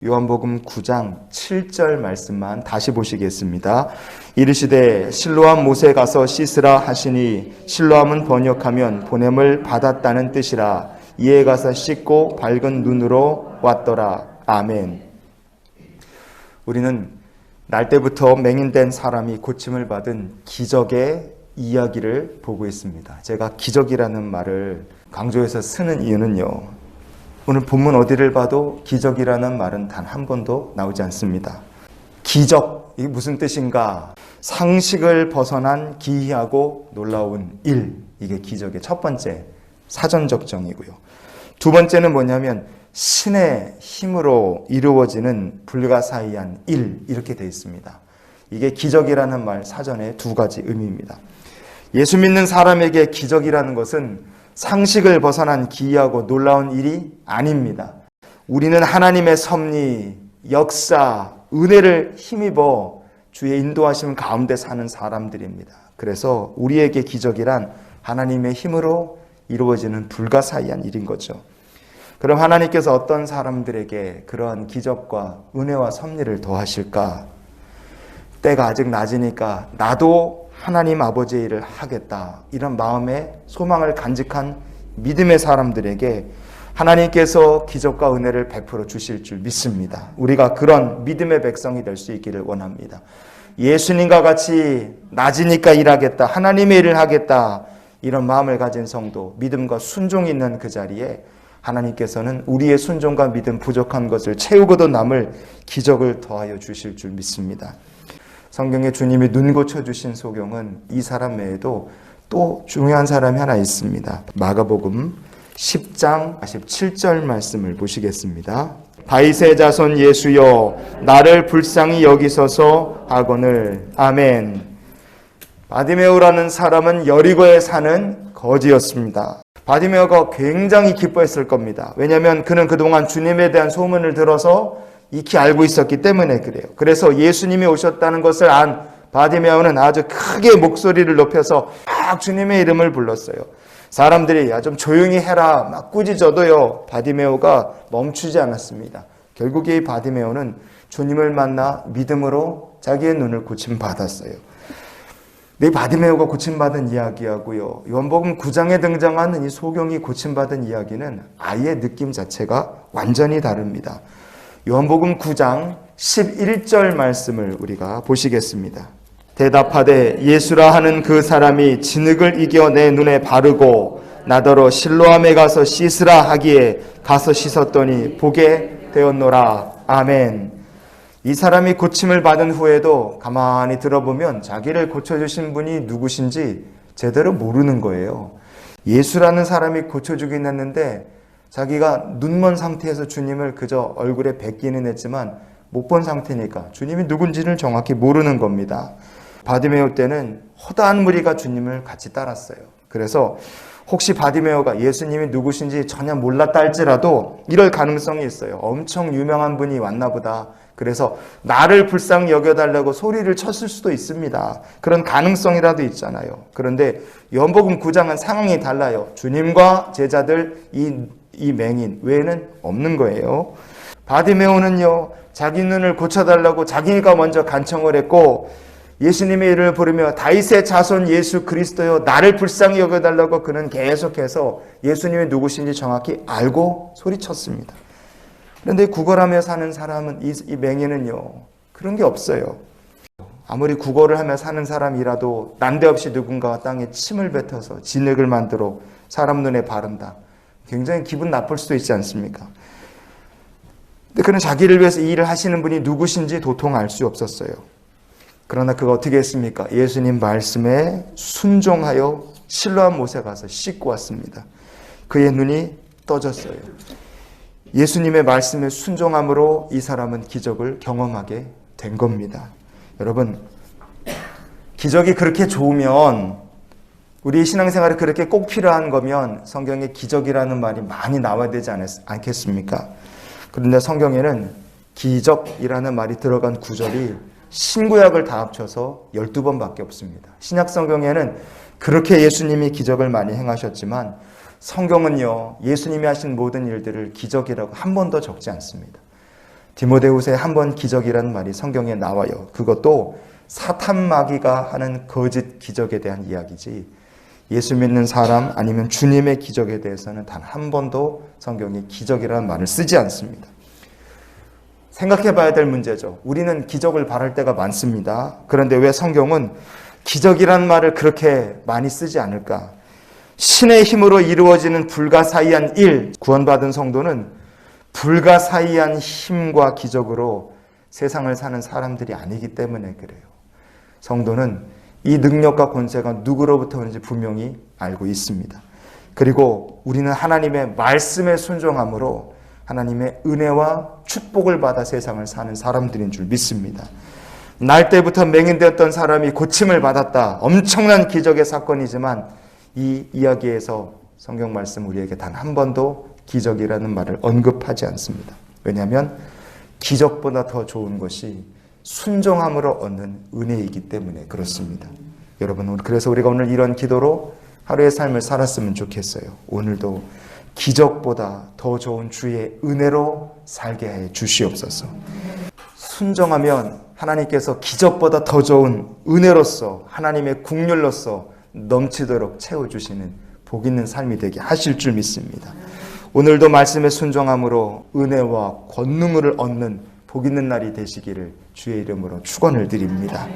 요한복음 9장 7절 말씀만 다시 보시겠습니다. 이르시되 실로암 못에 가서 씻으라 하시니, 실로암은 번역하면 보냄을 받았다는 뜻이라. 이에 가서 씻고 밝은 눈으로 왔더라. 아멘. 우리는 날 때부터 맹인된 사람이 고침을 받은 기적의 이야기를 보고 있습니다. 제가 기적이라는 말을 강조해서 쓰는 이유는요, 오늘 본문 어디를 봐도 기적이라는 말은 단 한 번도 나오지 않습니다. 기적, 이게 무슨 뜻인가? 상식을 벗어난 기이하고 놀라운 일, 이게 기적의 첫 번째 사전적 정의고요. 두 번째는 뭐냐면 신의 힘으로 이루어지는 불가사의한 일, 이렇게 되어 있습니다. 이게 기적이라는 말 사전에 두 가지 의미입니다. 예수 믿는 사람에게 기적이라는 것은 상식을 벗어난 기이하고 놀라운 일이 아닙니다. 우리는 하나님의 섭리, 역사, 은혜를 힘입어 주의 인도하심 가운데 사는 사람들입니다. 그래서 우리에게 기적이란 하나님의 힘으로 이루어지는 불가사의한 일인 거죠. 그럼 하나님께서 어떤 사람들에게 그러한 기적과 은혜와 섭리를 더하실까? 때가 아직 낮으니까 나도 하나님 아버지의 일을 하겠다, 이런 마음의 소망을 간직한 믿음의 사람들에게 하나님께서 기적과 은혜를 베풀어 주실 줄 믿습니다. 우리가 그런 믿음의 백성이 될 수 있기를 원합니다. 예수님과 같이 낮으니까 일하겠다, 하나님의 일을 하겠다, 이런 마음을 가진 성도, 믿음과 순종이 있는 그 자리에 하나님께서는 우리의 순종과 믿음 부족한 것을 채우고도 남을 기적을 더하여 주실 줄 믿습니다. 성경에 주님이 눈 고쳐주신 소경은 이 사람 외에도 또 중요한 사람이 하나 있습니다. 마가복음 10장 47절 말씀을 보시겠습니다. 다윗의 자손 예수여, 나를 불쌍히 여기소서 하거늘. 아멘. 바디메오라는 사람은 여리고에 사는 거지였습니다. 바디메오가 굉장히 기뻐했을 겁니다. 왜냐하면 그는 그동안 주님에 대한 소문을 들어서 익히 알고 있었기 때문에 그래요. 그래서 예수님이 오셨다는 것을 안 바디메오는 아주 크게 목소리를 높여서 막 주님의 이름을 불렀어요. 사람들이 야, 좀 조용히 해라 막 꾸짖어도요, 바디메오가 멈추지 않았습니다. 결국에 이 바디메오는 주님을 만나 믿음으로 자기의 눈을 고침받았어요. 이 바디메오가 고침받은 이야기하고요, 요한복음 9장에 등장하는 이 소경이 고침받은 이야기는 아예 느낌 자체가 완전히 다릅니다. 요한복음 9장 11절 말씀을 우리가 보시겠습니다. 대답하되 예수라 하는 그 사람이 진흙을 이겨 내 눈에 바르고 나더러 실로암에 가서 씻으라 하기에 가서 씻었더니 보게 되었노라. 아멘. 이 사람이 고침을 받은 후에도 가만히 들어보면 자기를 고쳐주신 분이 누구신지 제대로 모르는 거예요. 예수라는 사람이 고쳐주긴 했는데 자기가 눈먼 상태에서 주님을 그저 얼굴에 뵙기는 했지만 못 본 상태니까 주님이 누군지를 정확히 모르는 겁니다. 바디메오 때는 허다한 무리가 주님을 같이 따랐어요. 그래서 혹시 바디메오가 예수님이 누구신지 전혀 몰랐다 할지라도 이럴 가능성이 있어요. 엄청 유명한 분이 왔나 보다, 그래서 나를 불쌍히 여겨달라고 소리를 쳤을 수도 있습니다. 그런 가능성이라도 있잖아요. 그런데 요한복음 9장은 상황이 달라요. 주님과 제자들 이 맹인 외에는 없는 거예요. 바디메오는요, 자기 눈을 고쳐달라고 자기가 먼저 간청을 했고 예수님의 이름을 부르며 다윗의 자손 예수 그리스도여, 나를 불쌍히 여겨달라고 그는 계속해서 예수님이 누구신지 정확히 알고 소리쳤습니다. 그런데 구걸하며 사는 사람은 이 맹인은요, 그런 게 없어요. 아무리 구걸을 하며 사는 사람이라도 난데없이 누군가가 땅에 침을 뱉어서 진흙을 만들어 사람 눈에 바른다, 굉장히 기분 나쁠 수도 있지 않습니까? 근데 그는 자기를 위해서 이 일을 하시는 분이 누구신지 도통 알 수 없었어요. 그러나 그가 어떻게 했습니까? 예수님 말씀에 순종하여 실로암 못에 가서 씻고 왔습니다. 그의 눈이 떠졌어요. 예수님의 말씀에 순종함으로 이 사람은 기적을 경험하게 된 겁니다. 여러분, 기적이 그렇게 좋으면, 우리 신앙생활에 그렇게 꼭 필요한 거면 성경에 기적이라는 말이 많이 나와야 되지 않겠습니까? 그런데 성경에는 기적이라는 말이 들어간 구절이 신구약을 다 합쳐서 12번밖에 없습니다. 신약 성경에는 그렇게 예수님이 기적을 많이 행하셨지만 성경은요, 예수님이 하신 모든 일들을 기적이라고 한 번도 적지 않습니다. 디모데후서에 한 번 기적이라는 말이 성경에 나와요. 그것도 사탄 마귀가 하는 거짓 기적에 대한 이야기지 예수 믿는 사람 아니면 주님의 기적에 대해서는 단 한 번도 성경에 기적이라는 말을 쓰지 않습니다. 생각해 봐야 될 문제죠. 우리는 기적을 바랄 때가 많습니다. 그런데 왜 성경은 기적이라는 말을 그렇게 많이 쓰지 않을까? 신의 힘으로 이루어지는 불가사의한 일, 구원받은 성도는 불가사의한 힘과 기적으로 세상을 사는 사람들이 아니기 때문에 그래요. 성도는 이 능력과 권세가 누구로부터 오는지 분명히 알고 있습니다. 그리고 우리는 하나님의 말씀에 순종함으로 하나님의 은혜와 축복을 받아 세상을 사는 사람들인 줄 믿습니다. 날 때부터 맹인되었던 사람이 고침을 받았다. 엄청난 기적의 사건이지만 이 이야기에서 성경 말씀 우리에게 단 한 번도 기적이라는 말을 언급하지 않습니다. 왜냐하면 기적보다 더 좋은 것이 순종함으로 얻는 은혜이기 때문에 그렇습니다. 여러분, 그래서 우리가 오늘 이런 기도로 하루의 삶을 살았으면 좋겠어요. 오늘도 기적보다 더 좋은 주의 은혜로 살게 해 주시옵소서. 순종하면 하나님께서 기적보다 더 좋은 은혜로서 하나님의 국률로서 넘치도록 채워주시는 복 있는 삶이 되게 하실 줄 믿습니다. 오늘도 말씀에 순종함으로 은혜와 권능을 얻는 복 있는 날이 되시기를 주의 이름으로 축원을 드립니다.